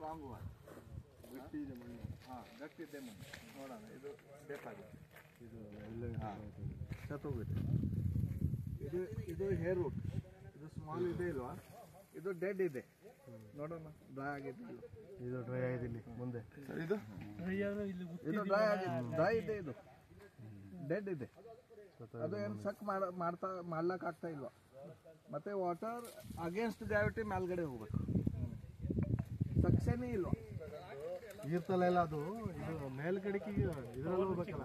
Strong wall, ಗಟ್ಟಿ ಇದೆ ಮಣ್ಣು. ಗಟ್ಟಿ ಇದೆ ಮಣ್ಣು. ನೋಡೋಣ, ಇದು ಬೇಕಾಗುತ್ತೆ. ಇದು ಸತ್ತೋಗುತ್ತೆ. ಇದು ಹೇರ್ ರೂಟ್. ಇದು ಸ್ಮಾಲ್ ಇದೆ ಇಲ್ವಾ, ಇದು ಡೆಡ್ ಇದೆ. ನೋಡೋಣ, ಡ್ರೈ ಆಗಿದೆ. ಇದು ಡ್ರೈ ಆಗಿದೆ ಮುಂದೆ. ಇದು ಡ್ರೈ ಆಗಿದೆ, ಡ್ರೈ ಇದೆ. ಇದು ಡೆಡ್ ಇದೆ. ಅದು ಏನು ಸಕ್ ಮಾಡ್ಲಕ್ಕೆ ಆಗ್ತಾ ಇಲ್ವಾ. ಮತ್ತೆ ವಾಟರ್ ಅಗೇನ್ಸ್ಟ್ ಗ್ರಾವಿಟಿ ಮೇಲ್ಗಡೆ ಹೋಗ್ಬೇಕು. ಸಕ್ಷನೇ ಇಲ್ವಾ, ಇರ್ತಲ್ಲ ಅದು. ಇದು ಮೇಲ್ಗಡೆಗೆ ಇದ್ರಲ್ಲಿ ಹೋಗ್ಬೇಕಲ್ಲ.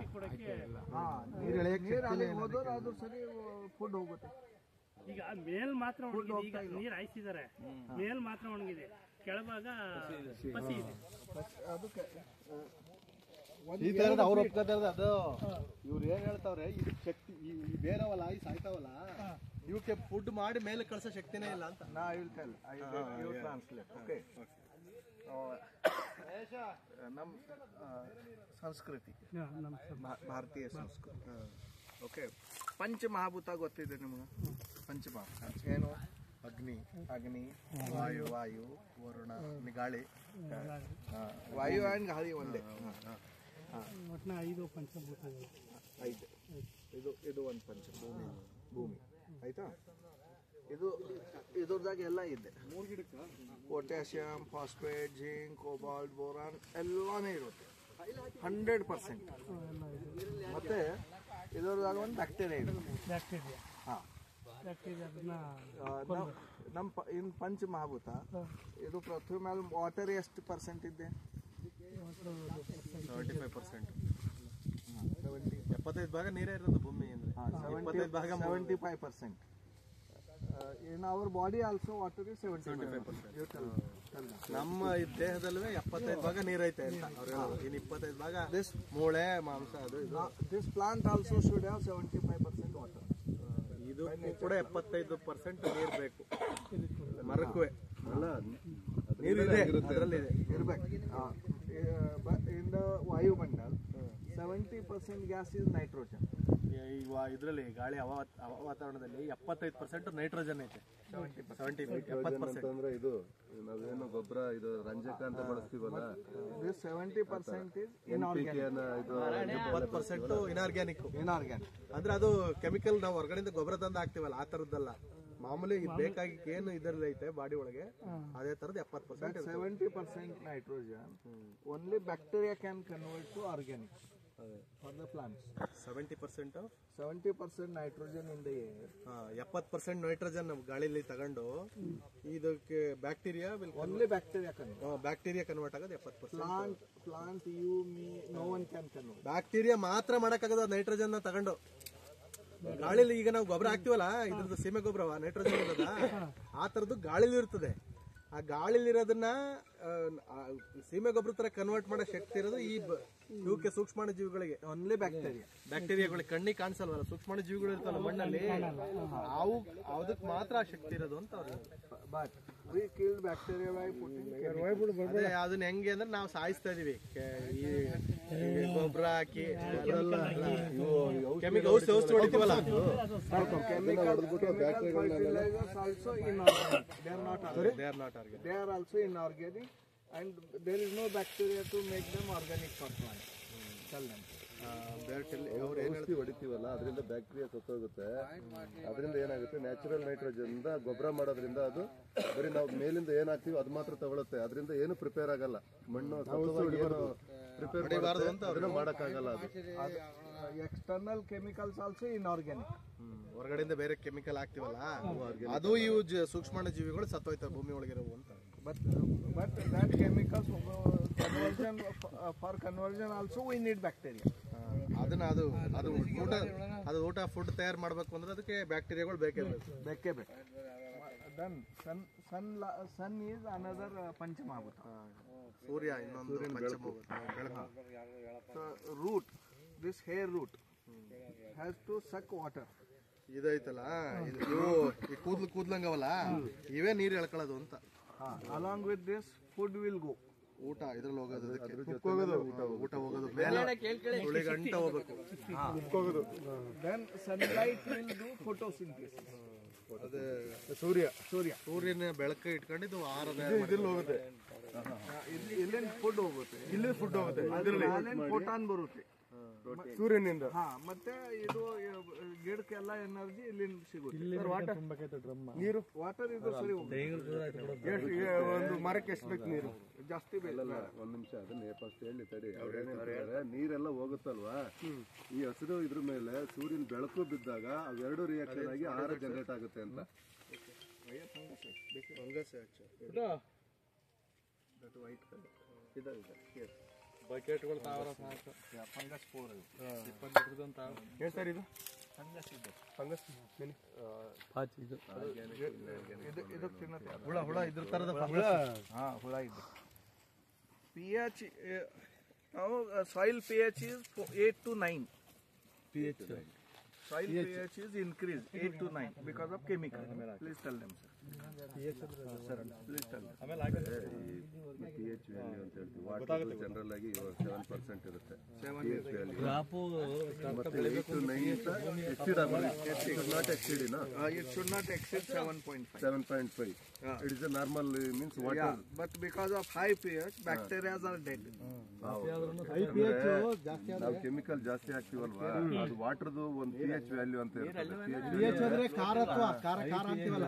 ನೀರು ಅಲ್ಲಿ ಹೋದ್ರೆ ಅದು ಸರಿ ಫುಡ್ ಹೋಗುತ್ತೆ. ಈಗ ಮೇಲ್ ಮಾತ್ರ ಒಣಗಿದೆ. ಈಗ ನೀರು ಹಾಯಿಸಿದ್ದಾರೆ, ಮೇಲ್ ಮಾತ್ರ ಒಣಗಿದೆ, ಕೆಳಭಾಗ ಪಸಿ ಇದೆ. ಅದಕ್ಕೆ ಈ ತರದ ಅವ್ರು ಒಪ್ಕೋತಾ ಇರೋದು ಅದು. ಇವ್ರು ಏನ್ ಹೇಳ್ತಾವ್ರೆ, ಇದು ಶಕ್ತಿ ಈ ಬೇರೆವಲ್ಲ, ಈ ಸಾಯ್ತಾವಲ್ಲ, ಇವಕ್ಕೆ ಫುಡ್ ಮಾಡಿ ಮೇಲೆ ಕಳ್ಸೋ ಶಕ್ತಿನೇ ಇಲ್ಲ ಅಂತ. ನಾ will tell, I will translate. Okay, ನಮ್ಮ ಸಂಸ್ಕೃತಿ, ಭಾರತೀಯ ಸಂಸ್ಕೃತಿ. ಓಕೆ, ಪಂಚಮಹಾಭೂತ ಗೊತ್ತಿದೆ ನಿಮ್ಗೆ? ಪಂಚಮಹಾಭೂತ ಏನು? ಅಗ್ನಿ, ವಾಯು, ವರುಣ, ಗಾಳಿ. ವಾಯು ಆ್ಯಂಡ್ ಗಾಳಿ ಒಂದೇ. ಒಟ್ಟಿನ 5 ಪಂಚಭೂತಗಳು. 5. ಇದು ಒಂದು ಭೂಮಿ ಆಯ್ತಾ. ಇದ್ರದಾಗ ಎಲ್ಲ ಇದೆ. Potassium, phosphate, zinc, cobalt, boron ಎಲ್ಲಾನೇ ಇರುತ್ತೆ 100%. ಮತ್ತೆ ಇದ್ರದಾಗ ಒಂದು ಬ್ಯಾಕ್ಟೀರಿಯಾ ಇದೆ. ನಮ್ಮ ಇನ್ ಪಂಚಮಹಾಭೂತ ಇದು ಪೃಥ್ವಿ ಮೇಲೆ ವಾಟರ್ ಎಷ್ಟು ಪರ್ಸೆಂಟ್ ಇದೆ? 75%. 75 ಭಾಗ ನೀರೇ ಇರೋದು ಭೂಮಿ ಅಂದ್ರೆ. 75%. in our body also water is 75%. ನಮ್ಮ ಈ ದೇಹದಲ್ಲೂ 75 ಭಾಗ ನೀರೈತೆ ಅಂತ ಅವ್ರು ಹೇಳೋದು. ಇನ್ನು 25 ಭಾಗ ಮೂಳೆ, ಮಾಂಸ, ಅದು ಇದು. This plant also should have 75% water. ಇದು ಕೂಡ 75% ನೀರು ಬೇಕು ಮರಕ್ಕೂ. ನೀರು ಇದೆ, ಅದರಲ್ಲಿ ಇರ್ಬೇಕು. In the ವಾಯುಮಂಡಲ 70% gas is nitrogen. ಇದರಲ್ಲಿ ಗಾಳಿ ವಾತಾವರಣದಲ್ಲಿ 75% ನೈಟ್ರೋಜನ್ ಐತೆ. 70% ಅಂದ್ರೆ ಇದು ನಾವೇನು ಗೊಬ್ಬರ, ಇದು ರಂಜಕ ಅಂತ ಬಳಸ್ತೀವಲ್ಲ, 70% is inorganic. 20% ಇನಾರ್ಗ್ಯಾನಿಕ್. ಅಂದ್ರೆ ಅದು ಕೆಮಿಕಲ್. ನಾವು ಹೊರಗಡೆಯಿಂದ ಗೊಬ್ಬರ ತಂದು ಹಾಕ್ತಿವಲ್ಲ, ಆ ತರದ್ದಲ್ಲ. ಮಾಮೂಲಿ ಬೇಕಾಗಿ ಏನು ಇದರಲ್ಲಿ ಐತೆ ಬಾಡಿ ಒಳಗೆ, ಅದೇ ತರದ್ 70%. 70% nitrogen. Only bacteria can convert to organic for the plants. 70% nitrogen in the air. 70% nitrogen ಗಾಳಿಲಿ ತಗೊಂಡು ಇದಕ್ಕೆ bacteria only bacteria convert. Bacteria convert ಆಗೋದು 70%. Plant, you, me, no one can convert. Bacteria ಮಾತ್ರ ಮಾಡಕ್ಕಾಗೋದು ನೈಟ್ರೋಜನ್ ತಗೊಂಡು. ಗಾಳಿಲಿ ಈಗ ನಾವು ಗೊಬ್ಬರ ಹಾಕ್ತಿವಲ್ಲ, ಇದ್ರದ್ದು ಸೀಮೆ ಗೊಬ್ಬರವ ನೈಟ್ರೋಜನ್ ಇರೋದ, ಆ ತರದ್ದು ಗಾಳಿಲಿ ಇರ್ತದೆ. ಆ ಗಾಳಿಲಿರೋದನ್ನ ಸೀಮೆ ಗೊಬ್ಬರ ತರ ಕನ್ವರ್ಟ್ ಮಾಡೋ ಶಕ್ತಿ ಇರೋದು ಈ ಇವಕ್ಕೆ ಸೂಕ್ಷ್ಮಾಣು ಜೀವಿಗಳಿಗೆ. ಓನ್ಲಿ ಬ್ಯಾಕ್ಟೀರಿಯಾಗಳಿಗೆ ಕಣ್ಣಿಗೆ ಕಾಣಿಸಲ್ವಲ್ಲ, ಸೂಕ್ಷ್ಮಾಣು ಜೀವಿಗಳು ಇರ್ತಲ್ಲ ಮಣ್ಣಲ್ಲಿ, ಅವು ಅದಕ್ಕೆ ಮಾತ್ರ ಆ ಶಕ್ತಿ ಇರೋದು ಅಂತ ಅವ್ರು. But we killed bacteria by putting ಅದೇ ಅದನ್ನ ಹೆಂಗೆ ಅಂದ್ರೆ ನಾವು ಸಾಯಿಸ್ತಾ ಇದೀವಿ. ಈ ಗೊಬ್ಬರ ಹಾಕಿ ಕೆಮಿಕಲ್ ಔಷಧಿ ಹೊಡಿತೀವಲ್ಲ, fertilizers also inorganic. They are not organic. They are also inorganic, and there is no bacteria to make them organic for plants. Tell them. ಔಷಧಿ ಹೊಡಿತೀವಲ್ಲ, ಅದರಿಂದ ಬ್ಯಾಕ್ಟೀರಿಯಾ ಸತ್ತೋಗುತ್ತೆ. ಅದರಿಂದ ಏನಾಗುತ್ತೆ, ನ್ಯಾಚುರಲ್ ನೈಟ್ರೋಜನ್ ಗೊಬ್ಬರ ಮಾಡೋದ್ರಿಂದ ಅದು ಬರೀ ನಾವು ಮೇಲಿಂದ ಏನ್ ಹಾಕ್ತಿವಿ ಅದು ಮಾತ್ರ ತಗೊಳುತ್ತೆ. ಅದರಿಂದ ಏನು ಪ್ರಿಪೇರ್ ಆಗಲ್ಲ. ಮಣ್ಣು ಪ್ರಿಪೇರ್ ಅದನ್ನ ಮಾಡಕ್ಕಾಗಲ್ಲ. ಅದು External chemicals also inorganic. ಹೊರಗಡೆಯಿಂದ ಬೇರೆ ಕೆಮಿಕಲ್ ಹಾಕ್ತಿವಲ್ಲ, ಅದು ಇವು ಸೂಕ್ಷ್ಮಾಣು ಜೀವಿಗಳು ಸತ್ತೋಯ್ತವೆ ಭೂಮಿ ಒಳಗಿರೋವು ಅಂತ. But that chemicals conversion for conversion also we need bacteria. ಅದನ್ನ ಅದು ಊಟ ಫುಡ್ ತಯಾರು ಮಾಡ್ಬೇಕು ಅಂದ್ರೆ ಅದಕ್ಕೆ ಬ್ಯಾಕ್ಟೀರಿಯಾಗಳು ಬೇಕೇ ಬೇಕು. Then sun is another ಪಂಚಮಹಾಭೂತ. ಸೂರ್ಯ ಇನ್ನೊಂದು ಪಂಚಮಹಾಭೂತ. So root, this hair root has to suck water. ಇದೈತಲ್ಲ, ಇವು ಈ ಕೂದ್ಲಂಗವಲ್ಲ, ಇವೇ ನೀರು ಎಳ್ಕೊಳ್ಳೋದು ಅಂತ. Along with this food will go. ಊಟ ಇದ್ರಲ್ಲಿ ಹೋಗೋದು, ಊಟ ಹೋಗೋದು ಮೇಲೆ ಗಂಟ ಹೋಗ್ಬೇಕು. Then sunlight will do photosynthesis. ಸೂರ್ಯನ ಬೆಳಕು ಇಟ್ಕೊಂಡಿದ್ದು ಆಹಾರ ಇದ್ರಲ್ಲಿ ಹೋಗುತ್ತೆ, ಇಲ್ಲೇನು ಫುಡ್ ಹೋಗುತ್ತೆ, ಇಲ್ಲಿ ಫುಡ್ ಹೋಗುತ್ತೆ, ಅದ್ರಲ್ಲಿ ಫೋಟಾನ್ ಬರುತ್ತೆ ಸೂರ್ಯನಿಂದ. ಮತ್ತೆ ಇದು ಗಿಡಕ್ಕೆಲ್ಲ ಎನರ್ಜಿ ಇಲ್ಲಿಂದ ಸಿಗುತ್ತೆ. ನೀರು ವಾಟರ್ ಇದು ಸರಿ ಒಂದು ಮರಕ್ಕೆ ಎಷ್ಟು ಬೇಕು ನೀರು ಜಾಸ್ತಿ ಬೇಕಲ್ಲ. ಒಂದ್ ನಿಮಿಷ ಅದನ್ನ ಫಸ್ಟ್ ಹೇಳಿ ತಡಿ. ನೀರೆಲ್ಲ ಹೋಗುತ್ತಲ್ವಾ, ಈ ಹಸಿರು ಇದ್ರ ಮೇಲೆ ಸೂರ್ಯನ ಬೆಳಕು ಬಿದ್ದಾಗ ಅವೆರಡು ರಿಯಾಕ್ಷನ್ ಆಗಿ ಆಹಾರ ಜನರೇಟ್ ಆಗುತ್ತೆ ಅಂತ. ಬಕೆಟ್ಗಳು ಫಂಗಸ್ ಸ್ಪೋರ್ ಸರ್, ಇದು ಫಂಗಸ್ ಇದು ತಿನ್ನತ್ತೆ ಹುಳ ಇದ್ರ ತರದ ಹುಳ ಇದೆ. pH ನಾವು soil pH is 8 to 9. Soil pH is increased 8 to 9 because of chemical. Please tell them, sir. Please tell them. pH value ಅಂತ ಹೇಳ್ತೀವಿ. ವಾಟರ್ ಜನರಲ್ ಆಗಿ 7% ಇರುತ್ತೆ pH ವ್ಯಾಲ್ಯೂ. ಮತ್ತೆ 8 to 9 ಎಕ್ಸಿಡ್ ಆಗಲ್ಲ. It should not exceed, no? It should not exceed 7.5. 7.5. It is a normal means water. Yeah, but because of high pH, bacteria are dead. ನಾವು chemical ಜಾಸ್ತಿ ಹಾಕ್ತಿವಲ್ವಾ, ಅದು ವಾಟರ್ದು ಒಂದು pH value ಅಂತ ಇರ್ತದೆ. ಖಾರ ಅಂತೀವಲ್ಲ